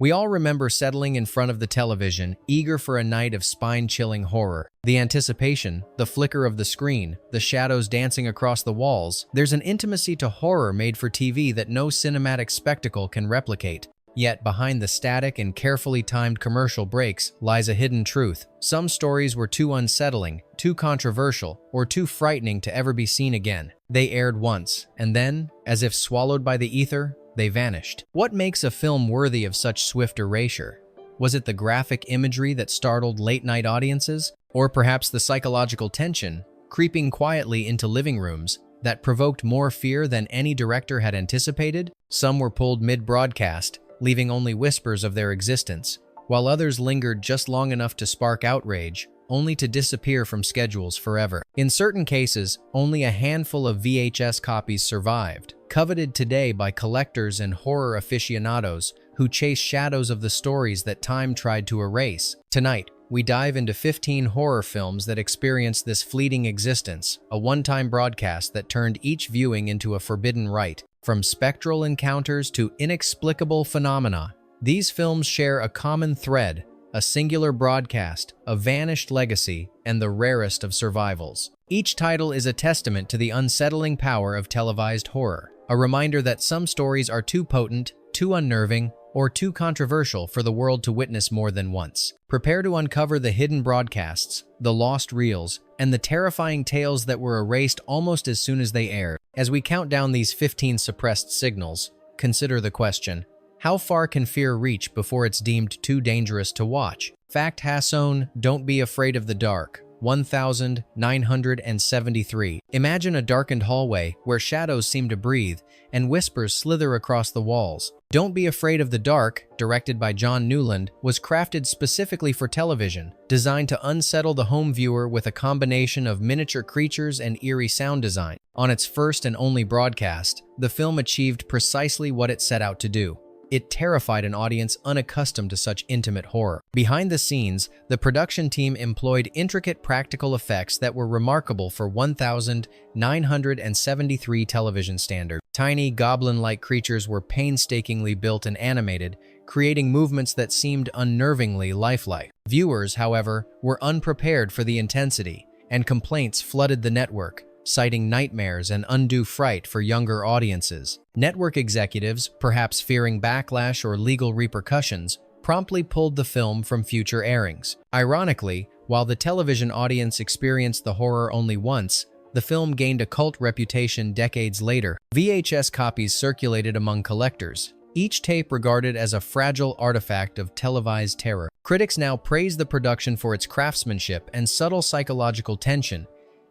We all remember settling in front of the television, eager for a night of spine-chilling horror. The anticipation, the flicker of the screen, the shadows dancing across the walls. There's an intimacy to horror made for TV that no cinematic spectacle can replicate. Yet, behind the static and carefully timed commercial breaks lies a hidden truth. Some stories were too unsettling, too controversial, or too frightening to ever be seen again. They aired once, and then, as if swallowed by the ether, they vanished. What makes a film worthy of such swift erasure? Was it the graphic imagery that startled late-night audiences? Or perhaps the psychological tension, creeping quietly into living rooms, that provoked more fear than any director had anticipated? Some were pulled mid-broadcast, leaving only whispers of their existence, while others lingered just long enough to spark outrage, only to disappear from schedules forever. In certain cases, only a handful of VHS copies survived, coveted today by collectors and horror aficionados who chase shadows of the stories that time tried to erase. Tonight, we dive into 15 horror films that experienced this fleeting existence, a one-time broadcast that turned each viewing into a forbidden rite. From spectral encounters to inexplicable phenomena, these films share a common thread: a singular broadcast, a vanished legacy, and the rarest of survivals. Each title is a testament to the unsettling power of televised horror, a reminder that some stories are too potent, too unnerving, or too controversial for the world to witness more than once. Prepare to uncover the hidden broadcasts, the lost reels, and the terrifying tales that were erased almost as soon as they aired. As we count down these 15 suppressed signals, consider the question: how far can fear reach before it's deemed too dangerous to watch? Fact Hasson, Don't Be Afraid of the Dark, 1973. Imagine a darkened hallway where shadows seem to breathe and whispers slither across the walls. Don't Be Afraid of the Dark, directed by John Newland, was crafted specifically for television, designed to unsettle the home viewer with a combination of miniature creatures and eerie sound design. On its first and only broadcast, the film achieved precisely what it set out to do. It terrified an audience unaccustomed to such intimate horror. Behind the scenes, the production team employed intricate practical effects that were remarkable for 1973 television standards. Tiny, goblin-like creatures were painstakingly built and animated, creating movements that seemed unnervingly lifelike. Viewers, however, were unprepared for the intensity, and complaints flooded the network, citing nightmares and undue fright for younger audiences. Network executives, perhaps fearing backlash or legal repercussions, promptly pulled the film from future airings. Ironically, while the television audience experienced the horror only once, the film gained a cult reputation decades later. VHS copies circulated among collectors, each tape regarded as a fragile artifact of televised terror. Critics now praise the production for its craftsmanship and subtle psychological tension,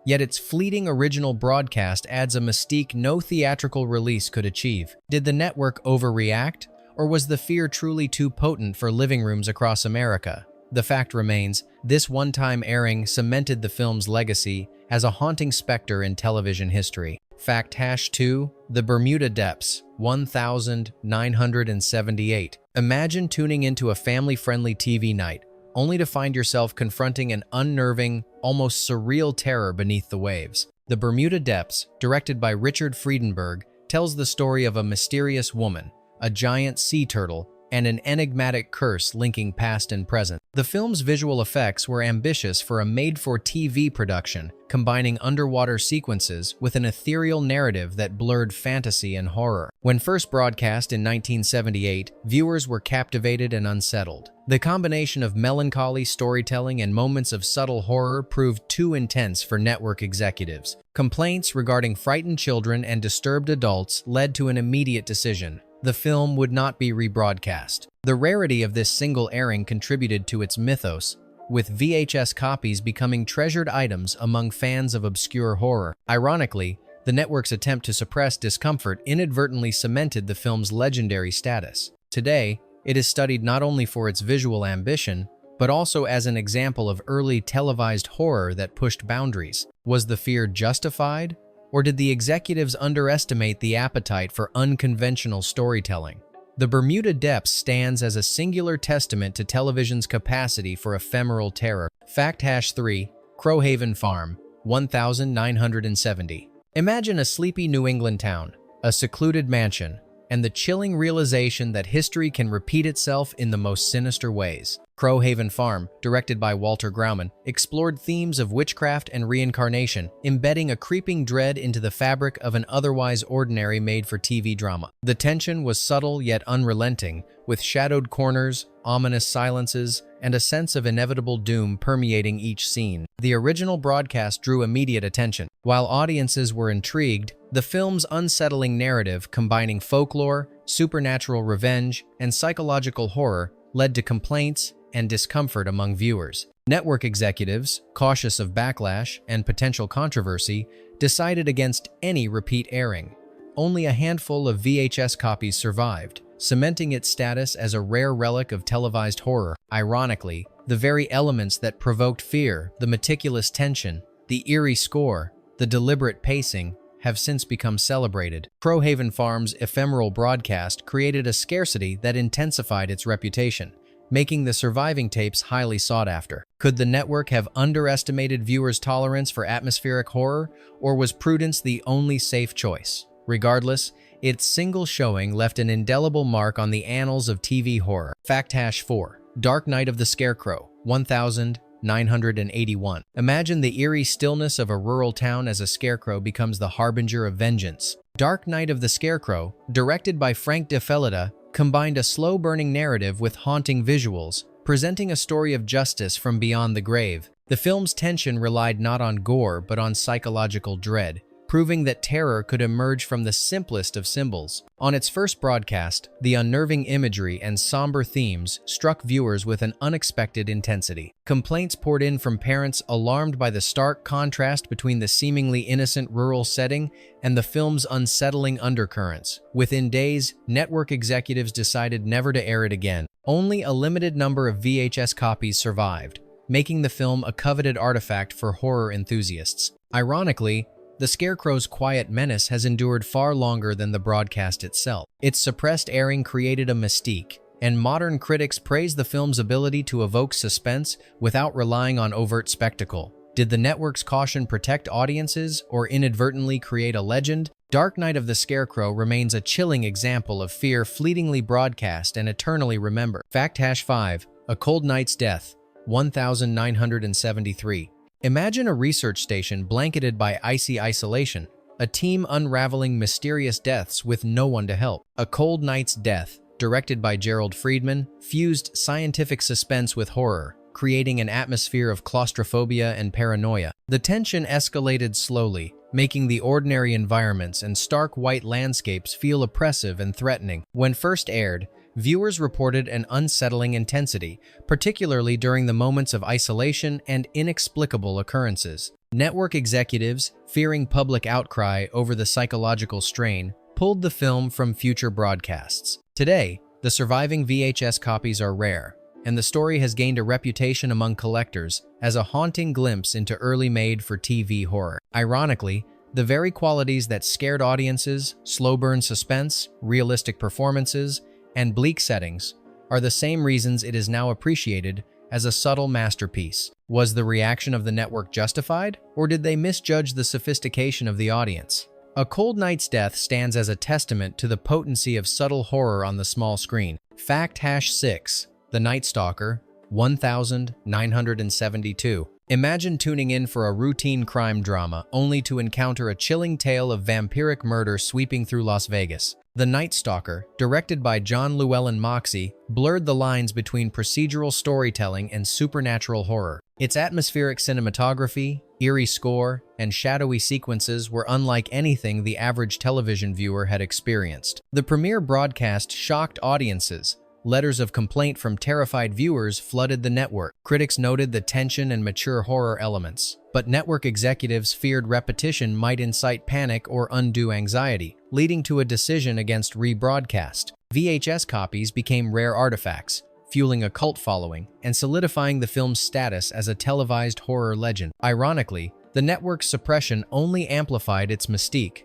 yet its fleeting original broadcast adds a mystique no theatrical release could achieve. Did the network overreact, or was the fear truly too potent for living rooms across America? The fact remains, this one-time airing cemented the film's legacy as a haunting specter in television history. Fact #2, The Bermuda Depths, 1978. Imagine tuning into a family-friendly TV night, only to find yourself confronting an unnerving, almost surreal terror beneath the waves. The Bermuda Depths, directed by Richard Friedenberg, tells the story of a mysterious woman, a giant sea turtle, and an enigmatic curse linking past and present. The film's visual effects were ambitious for a made-for-TV production, combining underwater sequences with an ethereal narrative that blurred fantasy and horror. When first broadcast in 1978, viewers were captivated and unsettled. The combination of melancholy storytelling and moments of subtle horror proved too intense for network executives. Complaints regarding frightened children and disturbed adults led to an immediate decision: the film would not be rebroadcast. The rarity of this single airing contributed to its mythos, with VHS copies becoming treasured items among fans of obscure horror. Ironically, the network's attempt to suppress discomfort inadvertently cemented the film's legendary status. Today, it is studied not only for its visual ambition, but also as an example of early televised horror that pushed boundaries. Was the fear justified? Or did the executives underestimate the appetite for unconventional storytelling? The Bermuda Depths stands as a singular testament to television's capacity for ephemeral terror. Fact #3, Crowhaven Farm, 1970. Imagine a sleepy New England town, a secluded mansion, and the chilling realization that history can repeat itself in the most sinister ways. Crowhaven Farm, directed by Walter Grauman, explored themes of witchcraft and reincarnation, embedding a creeping dread into the fabric of an otherwise ordinary made-for-TV drama. The tension was subtle yet unrelenting, with shadowed corners, ominous silences, and a sense of inevitable doom permeating each scene. The original broadcast drew immediate attention. While audiences were intrigued, the film's unsettling narrative, combining folklore, supernatural revenge, and psychological horror, led to complaints and discomfort among viewers. Network executives, cautious of backlash and potential controversy, decided against any repeat airing. Only a handful of VHS copies survived, cementing its status as a rare relic of televised horror. Ironically, the very elements that provoked fear, the meticulous tension, the eerie score, the deliberate pacing, have since become celebrated. Crowhaven Farm's ephemeral broadcast created a scarcity that intensified its reputation, making the surviving tapes highly sought after. Could the network have underestimated viewers' tolerance for atmospheric horror, or was prudence the only safe choice? Regardless, its single showing left an indelible mark on the annals of TV horror. Fact-4. Dark Night of the Scarecrow, 1981. Imagine the eerie stillness of a rural town as a scarecrow becomes the harbinger of vengeance. Dark Night of the Scarecrow, directed by Frank DeFelida, combined a slow-burning narrative with haunting visuals, presenting a story of justice from beyond the grave. The film's tension relied not on gore but on psychological dread, proving that terror could emerge from the simplest of symbols. On its first broadcast, the unnerving imagery and somber themes struck viewers with an unexpected intensity. Complaints poured in from parents alarmed by the stark contrast between the seemingly innocent rural setting and the film's unsettling undercurrents. Within days, network executives decided never to air it again. Only a limited number of VHS copies survived, making the film a coveted artifact for horror enthusiasts. Ironically, The Scarecrow's quiet menace has endured far longer than the broadcast itself. Its suppressed airing created a mystique, and modern critics praise the film's ability to evoke suspense without relying on overt spectacle. Did the network's caution protect audiences or inadvertently create a legend? Dark Night of the Scarecrow remains a chilling example of fear fleetingly broadcast and eternally remembered. Fact-5. A Cold Night's Death, 1973. Imagine a research station blanketed by icy isolation, a team unraveling mysterious deaths with no one to help. A Cold Night's Death, directed by Gerald Friedman, fused scientific suspense with horror, creating an atmosphere of claustrophobia and paranoia. The tension escalated slowly, making the ordinary environments and stark white landscapes feel oppressive and threatening. When first aired, viewers reported an unsettling intensity, particularly during the moments of isolation and inexplicable occurrences. Network executives, fearing public outcry over the psychological strain, pulled the film from future broadcasts. Today, the surviving VHS copies are rare, and the story has gained a reputation among collectors as a haunting glimpse into early made-for-TV horror. Ironically, the very qualities that scared audiences, slow-burn suspense, realistic performances, and bleak settings are the same reasons it is now appreciated as a subtle masterpiece. Was the reaction of the network justified, or did they misjudge the sophistication of the audience? A Cold Night's Death stands as a testament to the potency of subtle horror on the small screen. Fact-6. The Night Stalker, 1972. Imagine tuning in for a routine crime drama only to encounter a chilling tale of vampiric murder sweeping through Las Vegas. The Night Stalker, directed by John Llewellyn Moxey, blurred the lines between procedural storytelling and supernatural horror. Its atmospheric cinematography, eerie score, and shadowy sequences were unlike anything the average television viewer had experienced. The premiere broadcast shocked audiences. Letters of complaint from terrified viewers flooded the network. Critics noted the tension and mature horror elements, but network executives feared repetition might incite panic or undue anxiety, leading to a decision against rebroadcast. VHS copies became rare artifacts, fueling a cult following and solidifying the film's status as a televised horror legend. Ironically, the network's suppression only amplified its mystique.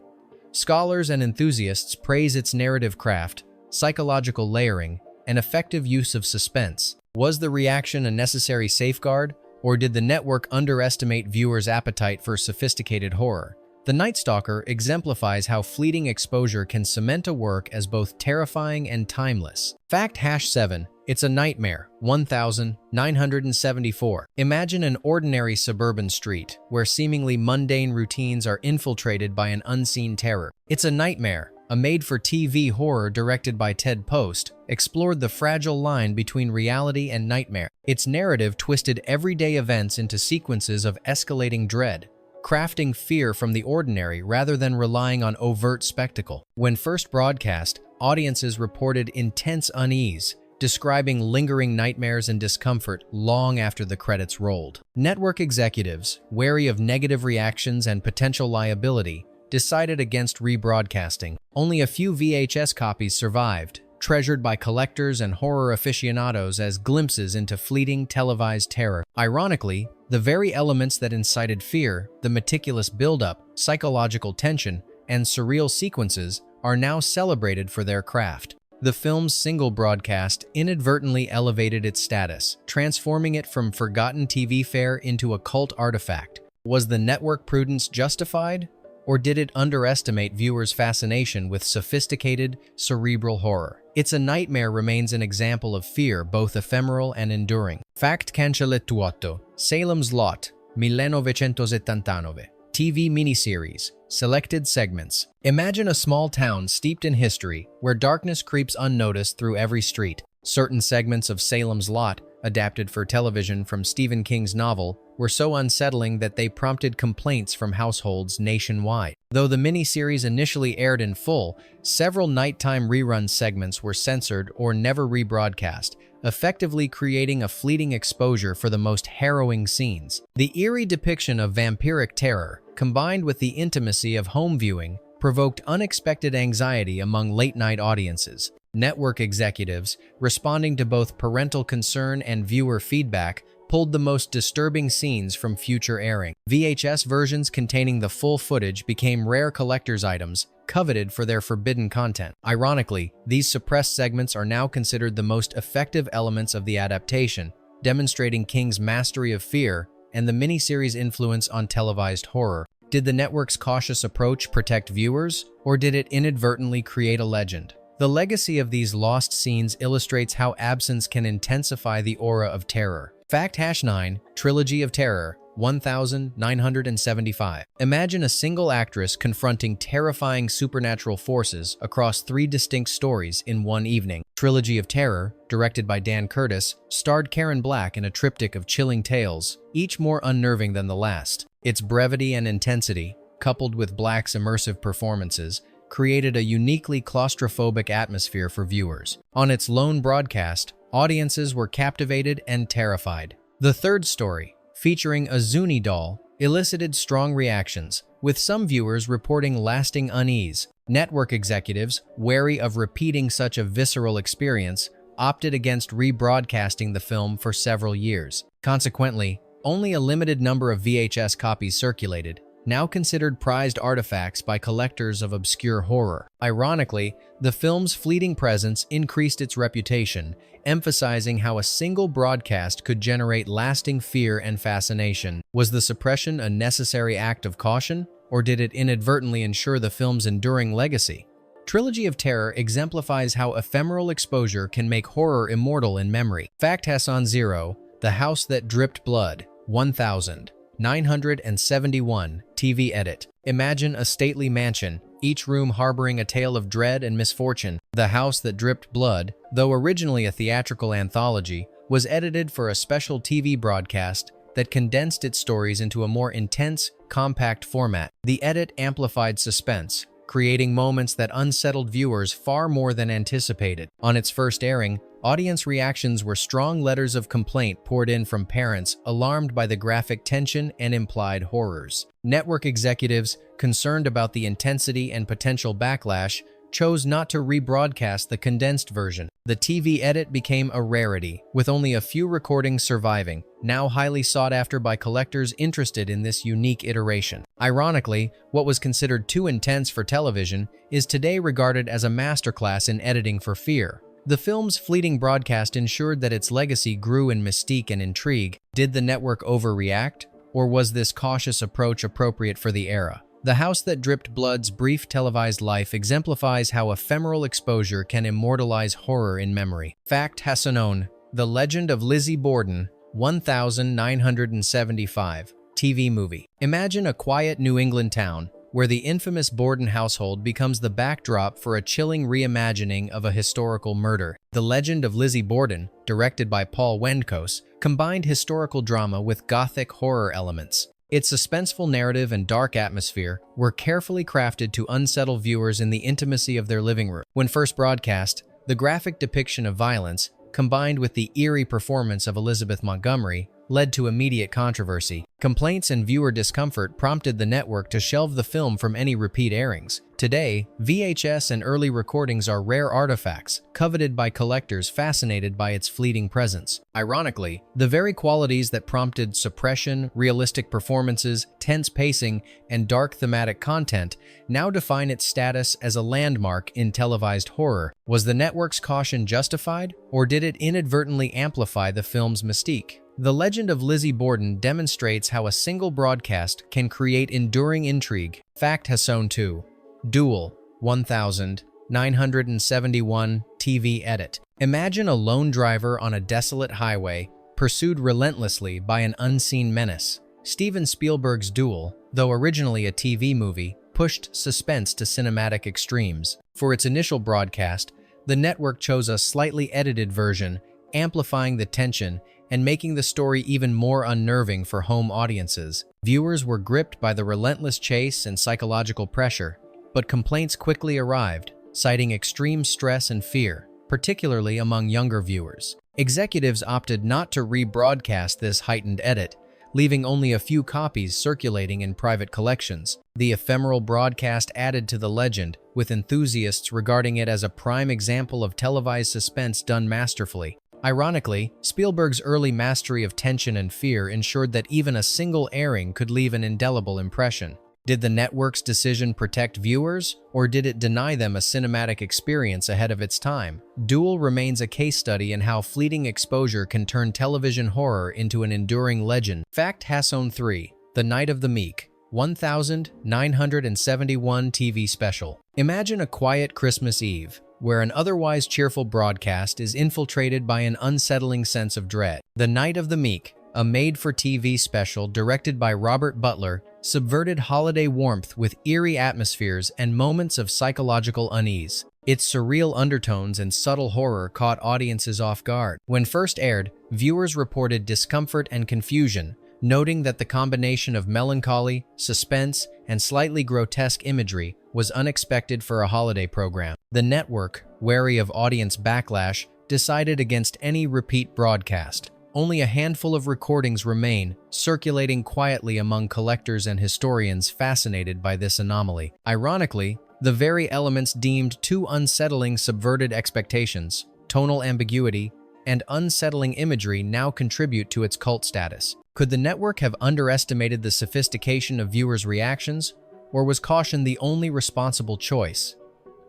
Scholars and enthusiasts praise its narrative craft, psychological layering, and effective use of suspense. Was the reaction a necessary safeguard, or did the network underestimate viewers' appetite for sophisticated horror? The Night Stalker exemplifies how fleeting exposure can cement a work as both terrifying and timeless. Fact #7. It's a nightmare. 1974. Imagine an ordinary suburban street where seemingly mundane routines are infiltrated by an unseen terror. It's a Nightmare, a made-for-TV horror directed by Ted Post, explored the fragile line between reality and nightmare. Its narrative twisted everyday events into sequences of escalating dread, crafting fear from the ordinary rather than relying on overt spectacle. When first broadcast, audiences reported intense unease, describing lingering nightmares and discomfort long after the credits rolled. Network executives, wary of negative reactions and potential liability, decided against rebroadcasting. Only a few VHS copies survived, treasured by collectors and horror aficionados as glimpses into fleeting televised terror. Ironically, the very elements that incited fear, the meticulous buildup, psychological tension, and surreal sequences, are now celebrated for their craft. The film's single broadcast inadvertently elevated its status, transforming it from forgotten TV fare into a cult artifact. Was the network prudence justified? Or did it underestimate viewers' fascination with sophisticated, cerebral horror? It's a Nightmare remains an example of fear, both ephemeral and enduring. Fact #8. Salem's Lot, 1979. TV miniseries, selected segments. Imagine a small town steeped in history, where darkness creeps unnoticed through every street. Certain segments of Salem's Lot, adapted for television from Stephen King's novel, were so unsettling that they prompted complaints from households nationwide. Though the miniseries initially aired in full, several nighttime rerun segments were censored or never rebroadcast, effectively creating a fleeting exposure for the most harrowing scenes. The eerie depiction of vampiric terror, combined with the intimacy of home viewing, provoked unexpected anxiety among late-night audiences. Network executives, responding to both parental concern and viewer feedback, pulled the most disturbing scenes from future airing. VHS versions containing the full footage became rare collector's items, coveted for their forbidden content. Ironically, these suppressed segments are now considered the most effective elements of the adaptation, demonstrating King's mastery of fear and the miniseries' influence on televised horror. Did the network's cautious approach protect viewers, or did it inadvertently create a legend? The legacy of these lost scenes illustrates how absence can intensify the aura of terror. Fact #9. Trilogy of Terror, 1975. Imagine a single actress confronting terrifying supernatural forces across 3 distinct stories in one evening. Trilogy of Terror, directed by Dan Curtis, starred Karen Black in a triptych of chilling tales, each more unnerving than the last. Its brevity and intensity, coupled with Black's immersive performances, created a uniquely claustrophobic atmosphere for viewers. On its lone broadcast, audiences were captivated and terrified. The third story, featuring a Zuni doll, elicited strong reactions, with some viewers reporting lasting unease. Network executives, wary of repeating such a visceral experience, opted against rebroadcasting the film for several years. Consequently, only a limited number of VHS copies circulated, now considered prized artifacts by collectors of obscure horror. Ironically, the film's fleeting presence increased its reputation, emphasizing how a single broadcast could generate lasting fear and fascination. Was the suppression a necessary act of caution, or did it inadvertently ensure the film's enduring legacy? Trilogy of Terror exemplifies how ephemeral exposure can make horror immortal in memory. Fact #0. The House That Dripped Blood, 1971. TV edit. Imagine a stately mansion, each room harboring a tale of dread and misfortune. The House That Dripped Blood, though originally a theatrical anthology, was edited for a special TV broadcast that condensed its stories into a more intense, compact format. The edit amplified suspense, creating moments that unsettled viewers far more than anticipated. On its first airing, audience reactions were strong letters of complaint poured in from parents alarmed by the graphic tension and implied horrors. Network executives, concerned about the intensity and potential backlash, chose not to rebroadcast the condensed version. The TV edit became a rarity, with only a few recordings surviving, now highly sought after by collectors interested in this unique iteration. Ironically, what was considered too intense for television is today regarded as a masterclass in editing for fear. The film's fleeting broadcast ensured that its legacy grew in mystique and intrigue. Did the network overreact, or was this cautious approach appropriate for the era? The House That Dripped Blood's brief televised life exemplifies how ephemeral exposure can immortalize horror in memory. Fact Hassanon, The Legend of Lizzie Borden, 1975, TV movie. Imagine a quiet New England town where the infamous Borden household becomes the backdrop for a chilling reimagining of a historical murder. The Legend of Lizzie Borden, directed by Paul Wendkos, combined historical drama with gothic horror elements. Its suspenseful narrative and dark atmosphere were carefully crafted to unsettle viewers in the intimacy of their living room. When first broadcast, the graphic depiction of violence, combined with the eerie performance of Elizabeth Montgomery, led to immediate controversy. Complaints and viewer discomfort prompted the network to shelve the film from any repeat airings. Today, VHS and early recordings are rare artifacts, coveted by collectors fascinated by its fleeting presence. Ironically, the very qualities that prompted suppression, realistic performances, tense pacing, and dark thematic content now define its status as a landmark in televised horror. Was the network's caution justified, or did it inadvertently amplify the film's mystique? The Legend of Lizzie Borden demonstrates how a single broadcast can create enduring intrigue. Fact Hasson 2. Duel, 1971 TV edit. Imagine a lone driver on a desolate highway, pursued relentlessly by an unseen menace. Steven Spielberg's Duel, though originally a TV movie, pushed suspense to cinematic extremes. For its initial broadcast, the network chose a slightly edited version, amplifying the tension and making the story even more unnerving for home audiences. Viewers were gripped by the relentless chase and psychological pressure, but complaints quickly arrived, citing extreme stress and fear, particularly among younger viewers. Executives opted not to rebroadcast this heightened edit, leaving only a few copies circulating in private collections. The ephemeral broadcast added to the legend, with enthusiasts regarding it as a prime example of televised suspense done masterfully. Ironically, Spielberg's early mastery of tension and fear ensured that even a single airing could leave an indelible impression. Did the network's decision protect viewers, or did it deny them a cinematic experience ahead of its time? Duel remains a case study in how fleeting exposure can turn television horror into an enduring legend. Fact Hasson 3. The Night of the Meek, 1971 TV special. Imagine a quiet Christmas Eve, where an otherwise cheerful broadcast is infiltrated by an unsettling sense of dread. The Night of the Meek, a made-for-TV special directed by Robert Butler, subverted holiday warmth with eerie atmospheres and moments of psychological unease. Its surreal undertones and subtle horror caught audiences off guard. When first aired, viewers reported discomfort and confusion, noting that the combination of melancholy, suspense, and slightly grotesque imagery was unexpected for a holiday program. The network, wary of audience backlash, decided against any repeat broadcast. Only a handful of recordings remain, circulating quietly among collectors and historians fascinated by this anomaly. Ironically, the very elements deemed too unsettling subverted expectations, tonal ambiguity, and unsettling imagery now contribute to its cult status. Could the network have underestimated the sophistication of viewers' reactions, or was caution the only responsible choice?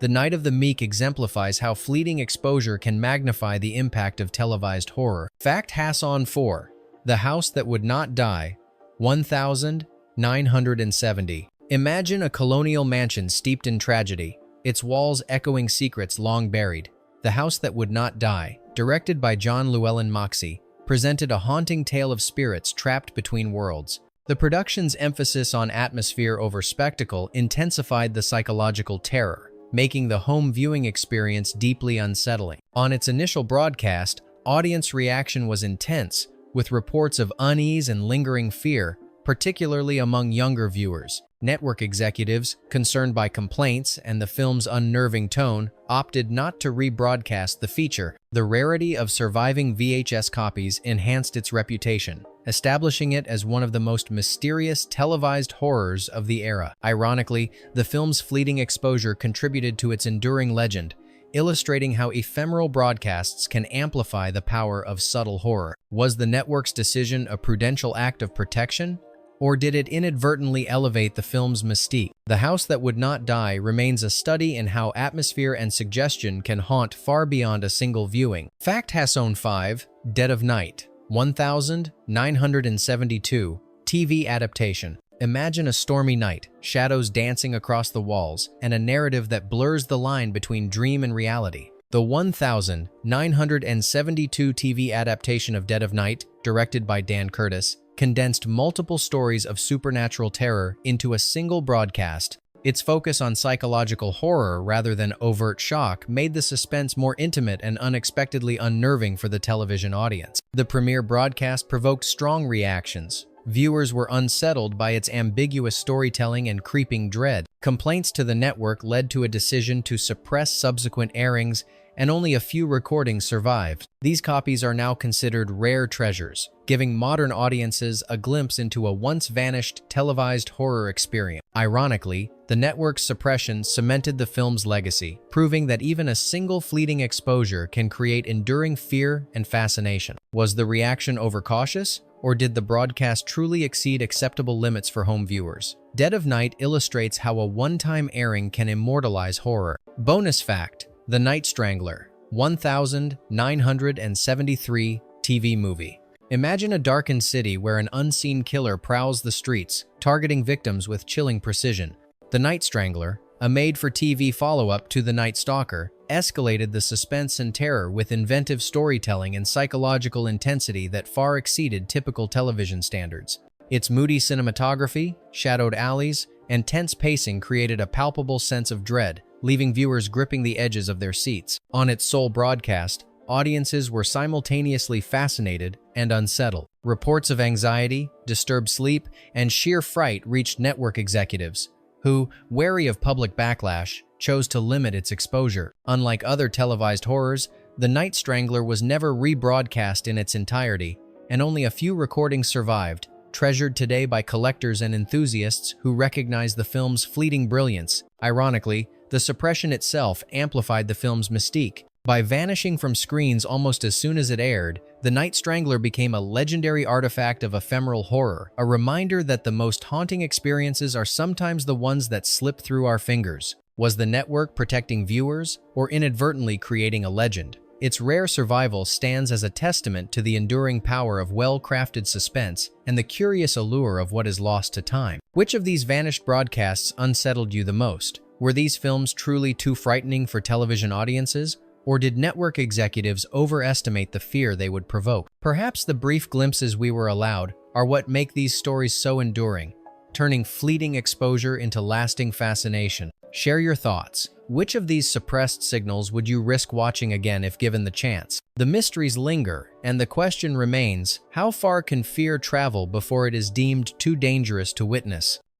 The Night of the Meek exemplifies how fleeting exposure can magnify the impact of televised horror. Fact Hasson 4. The House That Would Not Die, 1970. Imagine a colonial mansion steeped in tragedy, its walls echoing secrets long buried. The House That Would Not Die, directed by John Llewellyn Moxey, presented a haunting tale of spirits trapped between worlds. The production's emphasis on atmosphere over spectacle intensified the psychological terror, making the home viewing experience deeply unsettling. On its initial broadcast, audience reaction was intense, with reports of unease and lingering fear, particularly among younger viewers. Network executives, concerned by complaints and the film's unnerving tone, opted not to rebroadcast the feature. The rarity of surviving VHS copies enhanced its reputation, establishing it as one of the most mysterious televised horrors of the era. Ironically, the film's fleeting exposure contributed to its enduring legend, illustrating how ephemeral broadcasts can amplify the power of subtle horror. Was the network's decision a prudential act of protection, or did it inadvertently elevate the film's mystique? The House That Would Not Die remains a study in how atmosphere and suggestion can haunt far beyond a single viewing. Fact Hasson 5. Dead of Night, 1972 TV adaptation. Imagine a stormy night, shadows dancing across the walls, and a narrative that blurs the line between dream and reality. The 1972 TV adaptation of Dead of Night, directed by Dan Curtis, condensed multiple stories of supernatural terror into a single broadcast. Its focus on psychological horror rather than overt shock made the suspense more intimate and unexpectedly unnerving for the television audience. The premiere broadcast provoked strong reactions. Viewers were unsettled by its ambiguous storytelling and creeping dread. Complaints to the network led to a decision to suppress subsequent airings, and only a few recordings survived. These copies are now considered rare treasures, giving modern audiences a glimpse into a once-vanished televised horror experience. Ironically, the network's suppression cemented the film's legacy, proving that even a single fleeting exposure can create enduring fear and fascination. Was the reaction overcautious, or did the broadcast truly exceed acceptable limits for home viewers? Dead of Night illustrates how a one-time airing can immortalize horror. Bonus fact: The Night Strangler, 1973 TV movie. Imagine a darkened city where an unseen killer prowls the streets, targeting victims with chilling precision. The Night Strangler, a made-for-TV follow-up to The Night Stalker, escalated the suspense and terror with inventive storytelling and psychological intensity that far exceeded typical television standards. Its moody cinematography, shadowed alleys, and tense pacing created a palpable sense of dread, leaving viewers gripping the edges of their seats. On its sole broadcast, audiences were simultaneously fascinated and unsettled. Reports of anxiety, disturbed sleep, and sheer fright reached network executives, who, wary of public backlash, chose to limit its exposure. Unlike other televised horrors, The Night Strangler was never rebroadcast in its entirety, and only a few recordings survived, treasured today by collectors and enthusiasts who recognize the film's fleeting brilliance. Ironically, the suppression itself amplified the film's mystique. By vanishing from screens almost as soon as it aired, The Night Strangler became a legendary artifact of ephemeral horror, a reminder that the most haunting experiences are sometimes the ones that slip through our fingers. Was the network protecting viewers, or inadvertently creating a legend? Its rare survival stands as a testament to the enduring power of well-crafted suspense and the curious allure of what is lost to time. Which of these vanished broadcasts unsettled you the most? Were these films truly too frightening for television audiences, or did network executives overestimate the fear they would provoke? Perhaps the brief glimpses we were allowed are what make these stories so enduring, turning fleeting exposure into lasting fascination. Share your thoughts. Which of these suppressed signals would you risk watching again if given the chance? The mysteries linger, and the question remains, how far can fear travel before it is deemed too dangerous to witness?